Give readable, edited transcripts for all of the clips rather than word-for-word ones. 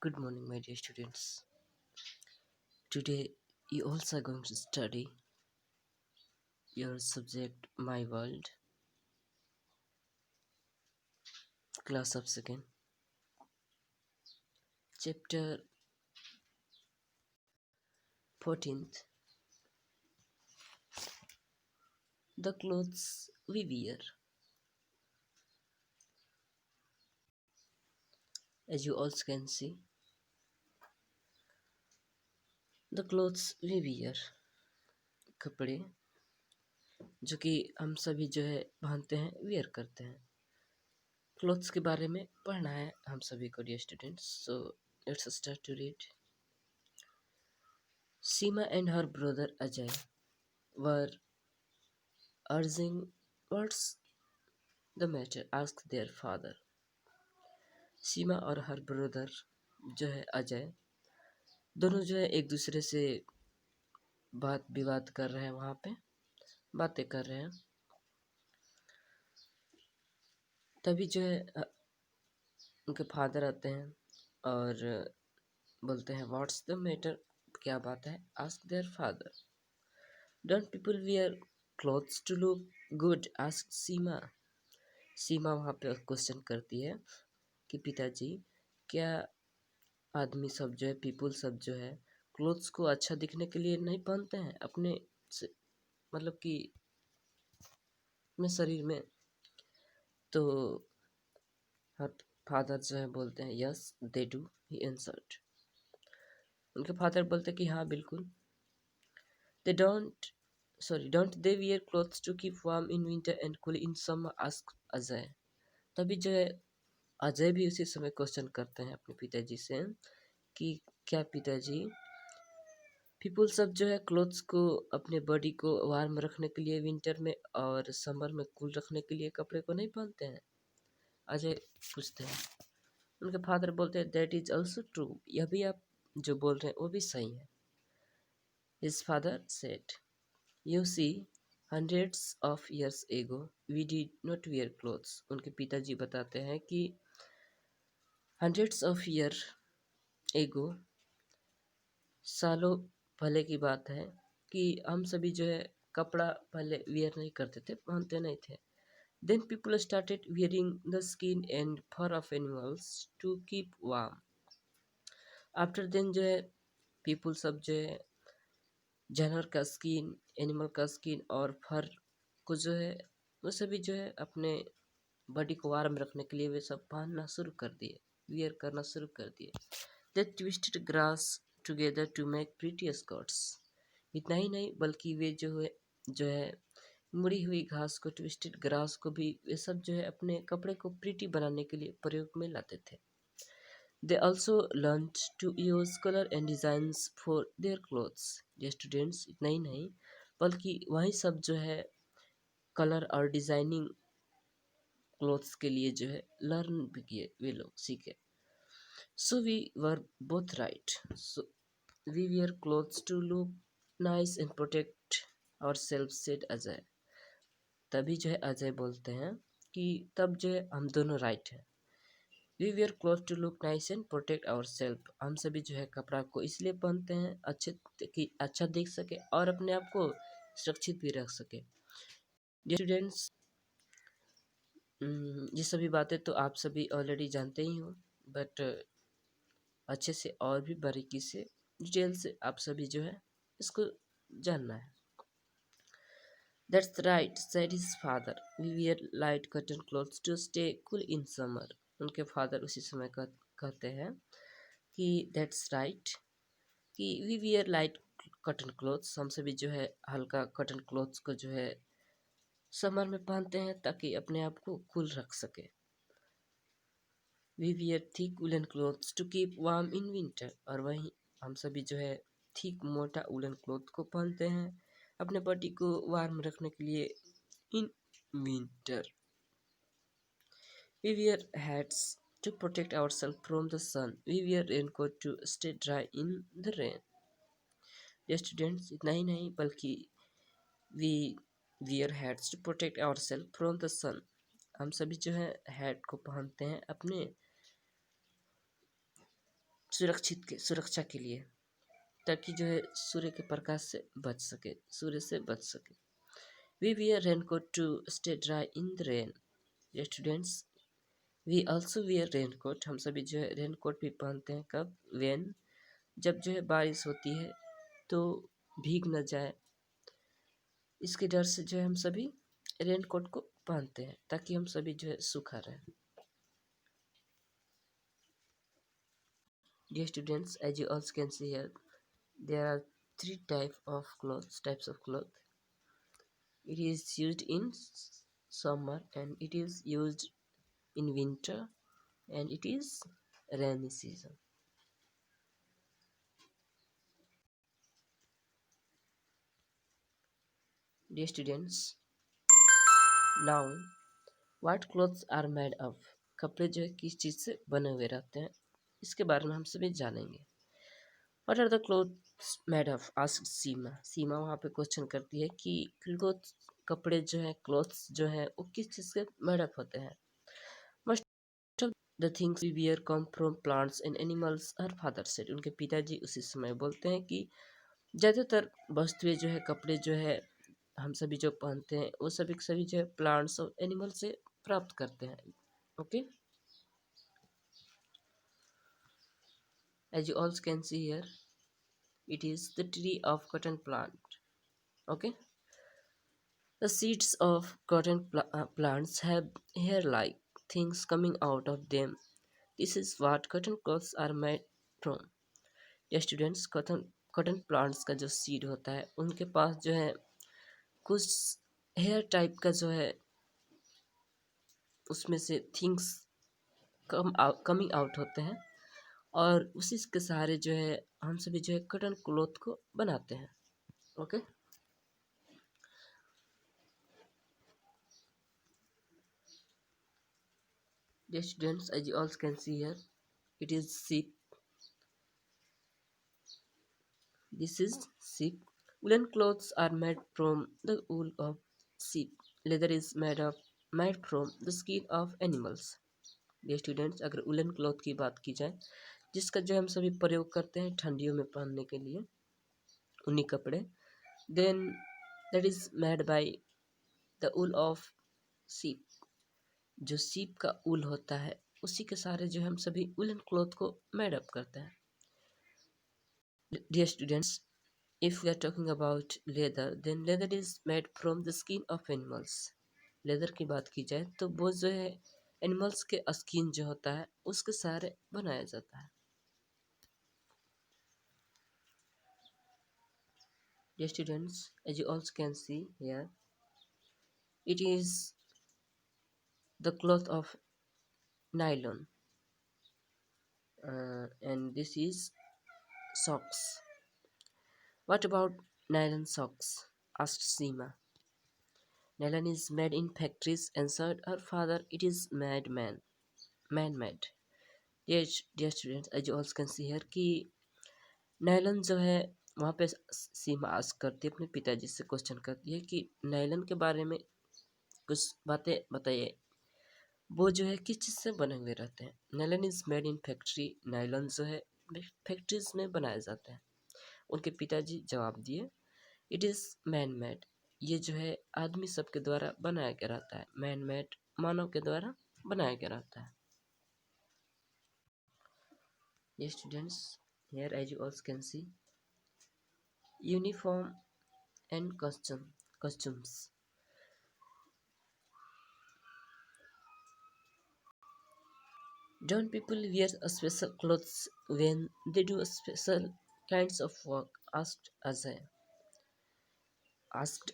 Good morning, my dear students. Today, you also are going to study your subject My World, class of second, chapter 14th, The Clothes We Wear. As you also can see, the clothes we wear, कपड़े जो कि हम सभी जो है पहनते हैं, where करते हैं. क्लोथ्स के बारे में पढ़ना है हम सभी को, dear students. So let's start to read. Seema and her brother Ajay were urging, "What's the matter?" asked their father. सीमा और हर ब्रदर जो है अजय, दोनों जो है एक दूसरे से बात विवाद कर रहे हैं, वहाँ पे बातें कर रहे हैं. तभी जो है उनके फादर आते हैं और बोलते हैं, "व्हाट्स द मैटर?" क्या बात है? Ask their father. "Don't people wear clothes to look good?" Ask Seema. Seema वहाँ पे क्वेश्चन करती है कि पिताजी, क्या आदमी सब जो है, पीपल सब जो है, क्लोथ्स को अच्छा दिखने के लिए नहीं पहनते हैं अपने से, मतलब कि अपने शरीर में? तो हर फादर जो है बोलते हैं, "yes they do," he answered. उनके फादर बोलते हैं कि हाँ बिल्कुल. "They don't they wear clothes to keep warm in winter and cool in summer?" Ask Ajay. तभी जो है अजय भी उसी समय क्वेश्चन करते हैं अपने पिताजी से कि क्या पिताजी, पीपल सब जो है क्लोथ्स को अपने बॉडी को वार्म रखने के लिए विंटर में और समर में कूल रखने के लिए कपड़े को नहीं पहनते हैं? अजय पूछते हैं. उनके फादर बोलते हैं, "दैट इज ऑल्सो ट्रू." यह भी आप जो बोल रहे हैं वो भी सही है. His father said, "you see, hundreds of years ago we did not wear clothes." उनके पिताजी बताते हैं कि हंड्रेड्स ऑफ ईयर एगो, सालों पहले की बात है, कि हम सभी जो है कपड़ा पहले वियर नहीं करते थे, पहनते नहीं थे. Then people started wearing the skin and fur of animals to keep warm. After then जो है people सब जो है जानवर का स्किन, एनिमल का स्किन और फर को जो है वो सभी जो है अपने बॉडी को वार्म रखने के लिए वे सब पहनना शुरू कर दिए, वियर करना शुरू कर दिए. They twisted grass together to make pretty skirts. इतना ही नहीं बल्कि वे जो है मुड़ी हुई घास को, ट्विस्टेड ग्रास को भी वे सब जो है अपने कपड़े को प्रिटी बनाने के लिए प्रयोग में लाते थे. They also learned to use color and designs for their clothes. ये स्टूडेंट्स इतना ही नहीं बल्कि वही सब जो है कलर और डिजाइनिंग क्लोथ्स के लिए जो है लर्न भी किए, वे लोग सीखे. So we were both right. So we wear clothes to look nice and protect ourselves, said Ajay. तभी जो है अजय बोलते हैं कि तब जो है हम दोनों राइट हैं. We wear cloth to look nice and protect our self. हम सभी जो है कपड़ा को इसलिए पहनते हैं अच्छे कि अच्छा दिख सके और अपने आप को सुरक्षित भी रख सके. स्टूडेंट्स, ये सभी बातें तो आप सभी ऑलरेडी जानते ही हो, बट अच्छे से और भी बारीकी से, डिटेल से आप सभी जो है इसको जानना है. That's right, said his father. We wear light cotton clothes to stay cool in summer. उनके फादर उसी समय कहते हैं कि that's right, कि we wear light cotton clothes. हम सभी जो है हल्का कॉटन क्लॉथ्स को जो है समर में पहनते हैं ताकि अपने आप को कूल रख सके. We wear thick woolen clothes to keep warm in winter. और वहीं हम सभी जो है थिक मोटा वुलन क्लॉथ को पहनते हैं अपने बॉडी को वार्म रखने के लिए in winter. We wear hats to protect ourselves from the sun. We wear raincoat to stay dry in the rain. ये स्टूडेंट्स इतना ही नहीं बल्कि we wear hats to protect ourselves from the sun. हम सभी जो है हैट को पहनते हैं अपने सुरक्षा के लिए, ताकि जो है सूर्य के प्रकाश से बच सके, सूर्य से बच सके। We wear raincoat to stay dry in the rain. ये students, we also wear raincoat, हम सभी जो है रेनकोट भी पहनते हैं। कब? वेन, जब जो है बारिश होती है तो भीग न जाए, इसके डर से जो है हम सभी रेनकोट को पहनते हैं, ताकि हम सभी जो है सूखा रहें। Dear students, as you also can see here, there are three types of cloth. It is used in summer, and it is used in winter, and it is rainy season. Dear students, now what clothes are made of? कपड़े जो है किस चीज़ से बने हुए रहते हैं, इसके बारे में हम सभी जानेंगे। What are the clothes made of? Asked सीमा। सीमा वहाँ पे क्वेश्चन करती है कि क्लोथ, कपड़े जो है, क्लोथ्स जो है, वो किस चीज़ से मेड अप होते हैं। Most of the things we wear come from plants and animals, her father said। उनके पिताजी उसी समय बोलते हैं कि ज़्यादातर वस्तुएं जो है, कपड़े जो है, हम सभी जो पहनते हैं वो सभी के सभी जो है प्लांट्स और एनिमल से प्राप्त करते हैं। Okay, as you also can see here, it is the tree of cotton plant. Okay, the seeds of cotton plants have hair-like things coming out of them. This is what cotton cloths are made from. ये students, cotton plants का जो seed होता है, उनके पास जो है कुछ hair type का जो है, उसमें से थिंग्स कमिंग आउट होते हैं, और उसी के सहारे जो है हम सभी जो है कॉटन क्लॉथ को बनाते हैं। Okay, dear students, as you also can see here, it is sheep. This is sheep. Woolen clothes are made from the wool of sheep. Leather is made from the skin of animals. ये students, अगर woollen cloth की बात की जाए, जिसका जो हम सभी प्रयोग करते हैं ठंडियों में पहनने के लिए, ऊनी कपड़े, then that is made by the wool of sheep. जो सीप का ऊल होता है, उसी के सहारे जो हम सभी वुलन क्लॉथ को मेड अप करते हैं। Dear students, if we are talking about leather, then leather is made from the skin of animals. Leather की बात की जाए तो वो जो है एनिमल्स के स्किन जो होता है उसके सहारे बनाया जाता है। Dear students, as you also can see here, it is the cloth of nylon, and this is socks. What about nylon socks? Asked Seema. Nylon is made in factories, answered her father. It is man-made. Dear students, as you also can see here कि nylon जो है, वहाँ पे सीमा ask करती है, अपने पिताजी से क्वेश्चन करती है कि नायलन के बारे में कुछ बातें बताइए, वो जो है किस चीज़ से बने हुए रहते हैं। Nylon is made in factory. Nylon जो है फैक्ट्रीज में बनाए जाते हैं। उनके पिताजी जवाब दिए, इट इज़ मैन मेड। ये जो है आदमी सबके द्वारा बनाया गया रहता है। मैन मेड, मानव के द्वारा बनाया गया रहता है। ये students, here as you also can see, uniform and costumes. Don't people wear a special clothes when they do a special kinds of work? Asked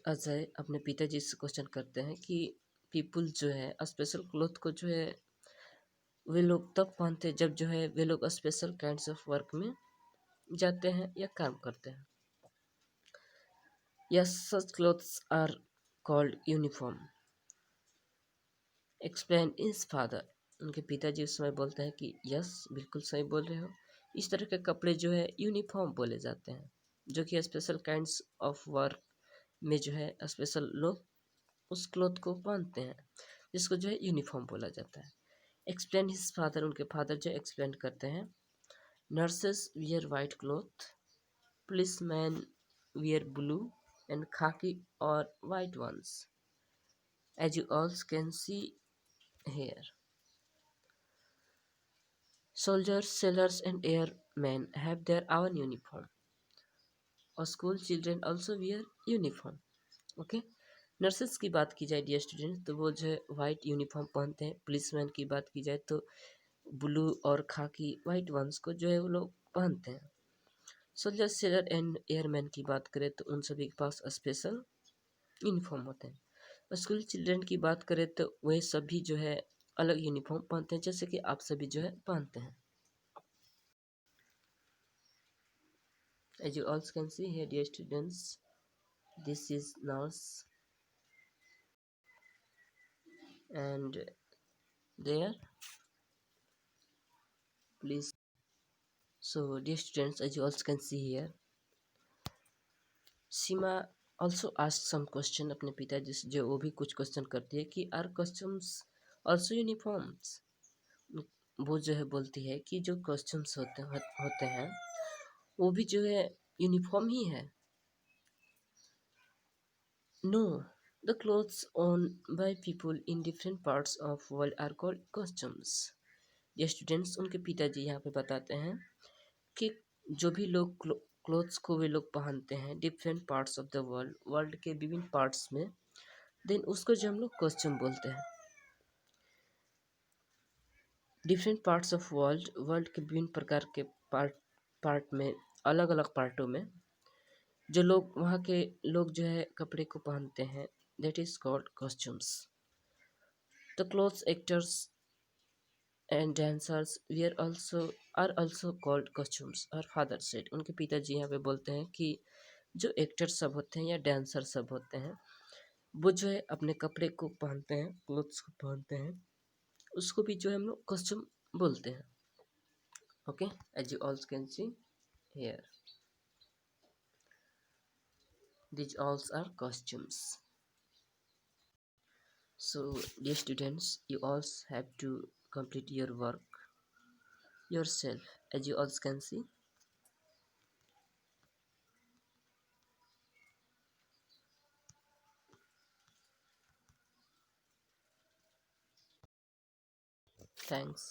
Ajay अपने पिताजी से क्वेश्चन करते हैं कि पीपल जो है स्पेशल क्लॉथ को जो है वे लोग तब पहनते हैं जब जो है वे लोग स्पेशल काइंड्स ऑफ वर्क में जाते हैं या काम करते हैं। Yes, such clothes are called uniform. Explain his father. उनके पिताजी उस समय बोलते हैं कि यस, बिल्कुल सही बोल रहे हो, इस तरह के कपड़े जो है यूनिफॉर्म बोले जाते हैं, जो कि स्पेशल काइंड्स ऑफ वर्क में जो है स्पेशल लोग उस क्लॉथ को पहनते हैं, जिसको जो है यूनिफॉर्म बोला जाता है। Explain his father. उनके फादर जो एक्सप्लेन करते हैं Nurses wear white cloth, policemen wear blue and khaki or white ones, as you all can see here. Soldiers, sailors, and airmen have their own uniform. और school children also wear uniform. Okay. Nurses की बात की जाए dear student तो वो जो है white uniform पहनते हैं. पुलिसमैन की बात की जाए तो ब्लू और खाकी वाइट वंस को जो है वो लोग पहनते हैं. सोल्जर सेलर एंड एयरमैन की बात करें तो उन सभी के पास स्पेशल यूनिफॉर्म होते हैं. स्कूल चिल्ड्रेन की बात करें तो वह सभी जो है अलग यूनिफॉर्म पहनते हैं जैसे कि आप सभी जो है पहनते हैं. As you all can see here dear students, this is nurse and there please. So dear students, as you also can see here, Seema also asked some question अपने पिताजी से जो वो भी कुछ क्वेश्चन करती है कि आर कस्टम्स also यूनिफॉर्म्स. वो जो है बोलती है कि जो कस्टम्स होते हैं वो भी जो है यूनिफॉर्म ही है. No, the clothes worn by people in different parts of world are called customs. ये स्टूडेंट्स उनके पिताजी यहाँ पे बताते हैं कि जो भी लोग क्लोथ्स को वे लोग पहनते हैं different parts of the world, world के विभिन्न पार्ट्स में, देन उसको जो हम लोग कॉस्ट्यूम बोलते हैं. Different parts of world, world के विभिन्न प्रकार के पार्ट में, अलग अलग पार्टों में जो लोग वहाँ के लोग जो है कपड़े को पहनते हैं, that is called costumes. The clothes actors and dancers we are also called costumes. और फादर सेड, उनके पिताजी यहाँ पे बोलते हैं कि जो एक्टर सब होते हैं या डांसर सब होते हैं वो जो है अपने कपड़े को पहनते हैं, क्लोथ्स को पहनते हैं, उसको भी जो है हम लोग कॉस्ट्यूम बोलते हैं. Okay. As you also can see here, these all are costumes. So dear students, you all have to complete your work yourself, as you all can see. Thanks.